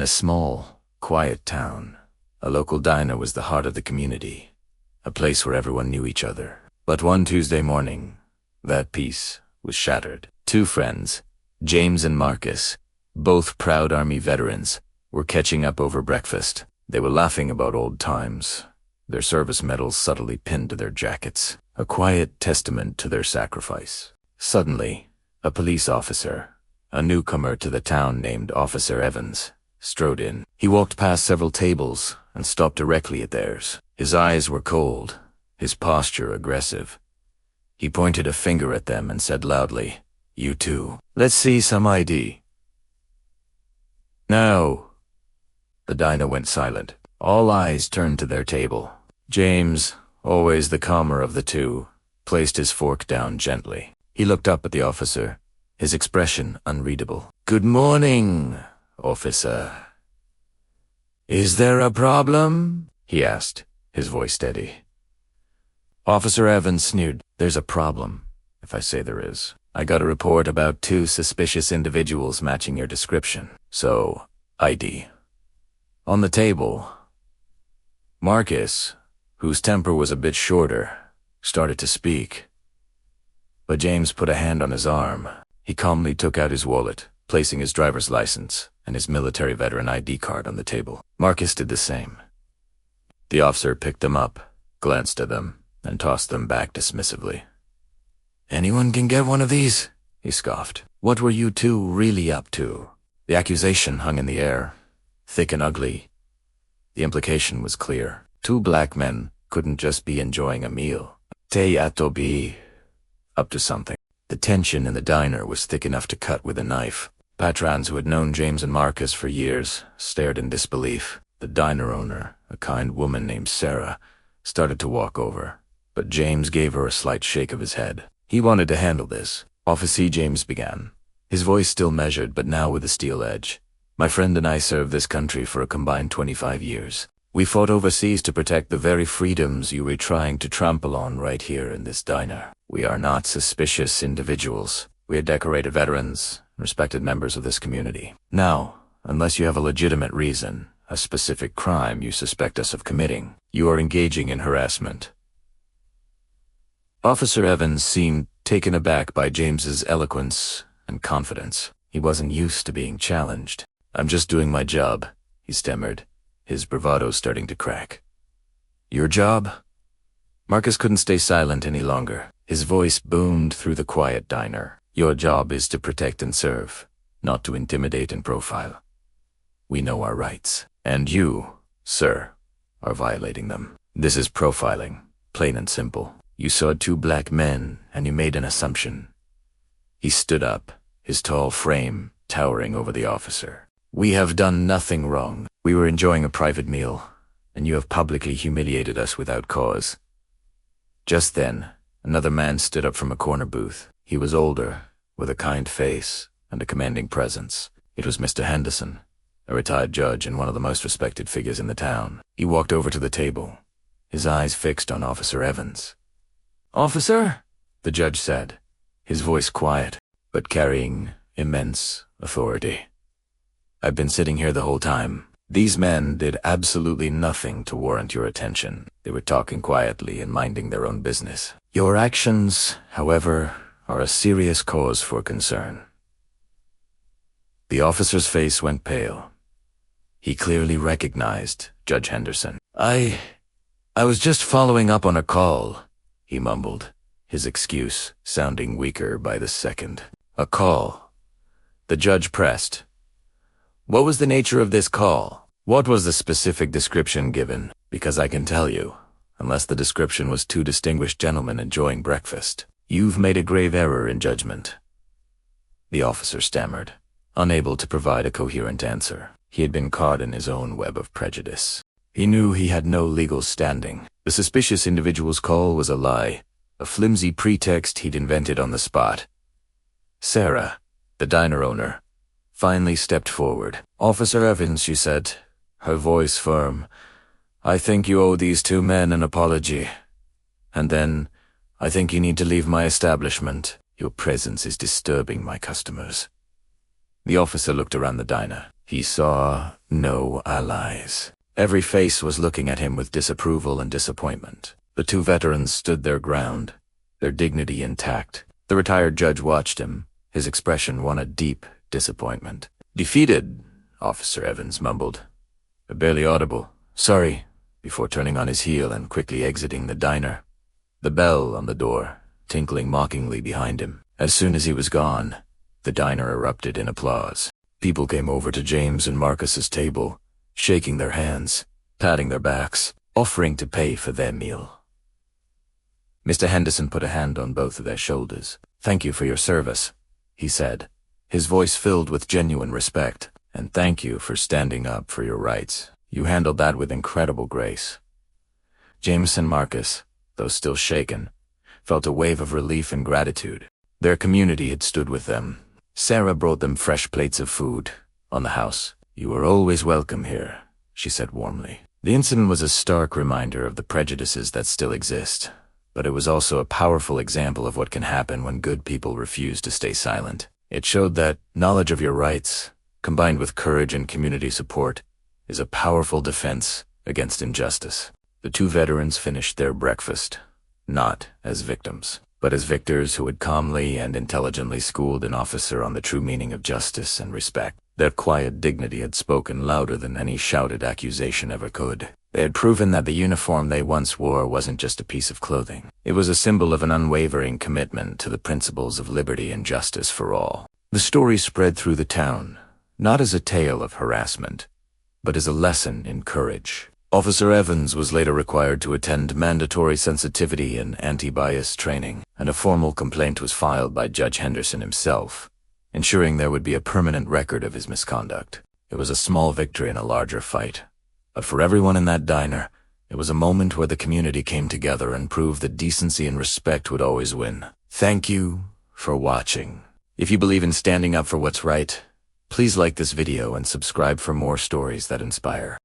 In a small, quiet town, a local diner was the heart of the community, a place where everyone knew each other. But one Tuesday morning, that peace was shattered. Two friends, James and Marcus, both proud Army veterans, were catching up over breakfast. They were laughing about old times, their service medals subtly pinned to their jackets, a quiet testament to their sacrifice. Suddenly, a police officer, a newcomer to the town named Officer Evans, strode in. He walked past several tables and stopped directly at theirs. His eyes were cold, his posture aggressive. He pointed a finger at them and said loudly, "You two, let's see some ID." "No." The diner went silent. All eyes turned to their table. James, always the calmer of the two, placed his fork down gently. He looked up at the officer, his expression unreadable. "Good morning, officer." "Is there a problem?" he asked, his voice steady. Officer Evans sneered. "There's a problem, if I say there is. I got a report about two suspicious individuals matching your description. So, ID." On the table, Marcus, whose temper was a bit shorter, started to speak. But James put a hand on his arm. He calmly took out his wallet, placing his driver's license and his military veteran ID card on the table. Marcus did the same. The officer picked them up, glanced at them, and tossed them back dismissively. "Anyone can get one of these?" he scoffed. "What were you two really up to?" The accusation hung in the air, thick and ugly. The implication was clear. Two black men couldn't just be enjoying a meal. They had to be up to something. The tension in the diner was thick enough to cut with a knife. Patrons who had known James and Marcus for years stared in disbelief. The diner owner, a kind woman named Sarah, started to walk over, but James gave her a slight shake of his head. He wanted to handle this. "Officer James began, his voice still measured but now with a steel edge. "My friend and I served this country for a combined 25 years. We fought overseas to protect the very freedoms you were trying to trample on right here in this diner. We are not suspicious individuals. We are decorated veterans, respected members of this community. Now, unless you have a legitimate reason, a specific crime you suspect us of committing, you are engaging in harassment." Officer Evans seemed taken aback by James's eloquence and confidence. He wasn't used to being challenged. "I'm just doing my job," he stammered, his bravado starting to crack. "Your job?" Marcus couldn't stay silent any longer. His voice boomed through the quiet diner. "Your job is to protect and serve, not to intimidate and profile. We know our rights. And you, sir, are violating them. This is profiling, plain and simple. You saw two black men, and you made an assumption." He stood up, his tall frame towering over the officer. "We have done nothing wrong. We were enjoying a private meal, and you have publicly humiliated us without cause." Just then, another man stood up from a corner booth. He was older, with a kind face and a commanding presence. It was Mr. Henderson, a retired judge and one of the most respected figures in the town. He walked over to the table, his eyes fixed on Officer Evans. "Officer," the judge said, his voice quiet, but carrying immense authority. "I've been sitting here the whole time. These men did absolutely nothing to warrant your attention. They were talking quietly and minding their own business. Your actions, however, are a serious cause for concern." The officer's face went pale. He clearly recognized Judge Henderson. I was just following up on a call," he mumbled, his excuse sounding weaker by the second. "A call?" The judge pressed. "What was the nature of this call? What was the specific description given? Because I can tell you, unless the description was two distinguished gentlemen enjoying breakfast, you've made a grave error in judgment." The officer stammered, unable to provide a coherent answer. He had been caught in his own web of prejudice. He knew he had no legal standing. The suspicious individual's call was a lie, a flimsy pretext he'd invented on the spot. Sarah, the diner owner, finally stepped forward. "Officer Evans," she said, her voice firm, "I think you owe these two men an apology. And then, I think you need to leave my establishment. Your presence is disturbing my customers." The officer looked around the diner. He saw no allies. Every face was looking at him with disapproval and disappointment. The two veterans stood their ground, their dignity intact. The retired judge watched him, his expression one of deep disappointment. "Defeated," Officer Evans mumbled. Barely audible. "Sorry," before turning on his heel and quickly exiting the diner. The bell on the door, tinkling mockingly behind him. As soon as he was gone, the diner erupted in applause. People came over to James and Marcus's table, shaking their hands, patting their backs, offering to pay for their meal. Mr. Henderson put a hand on both of their shoulders. "Thank you for your service," he said, his voice filled with genuine respect. "And thank you for standing up for your rights. You handled that with incredible grace." James and Marcus, though still shaken, felt a wave of relief and gratitude. Their community had stood with them. Sarah brought them fresh plates of food on the house. "You are always welcome here," she said warmly. The incident was a stark reminder of the prejudices that still exist, but it was also a powerful example of what can happen when good people refuse to stay silent. It showed that knowledge of your rights, combined with courage and community support, is a powerful defense against injustice. The two veterans finished their breakfast, not as victims, but as victors who had calmly and intelligently schooled an officer on the true meaning of justice and respect. Their quiet dignity had spoken louder than any shouted accusation ever could. They had proven that the uniform they once wore wasn't just a piece of clothing. It was a symbol of an unwavering commitment to the principles of liberty and justice for all. The story spread through the town, not as a tale of harassment, but as a lesson in courage. Officer Evans was later required to attend mandatory sensitivity and anti-bias training, and a formal complaint was filed by Judge Henderson himself, ensuring there would be a permanent record of his misconduct. It was a small victory in a larger fight. But for everyone in that diner, it was a moment where the community came together and proved that decency and respect would always win. Thank you for watching. If you believe in standing up for what's right, please like this video and subscribe for more stories that inspire.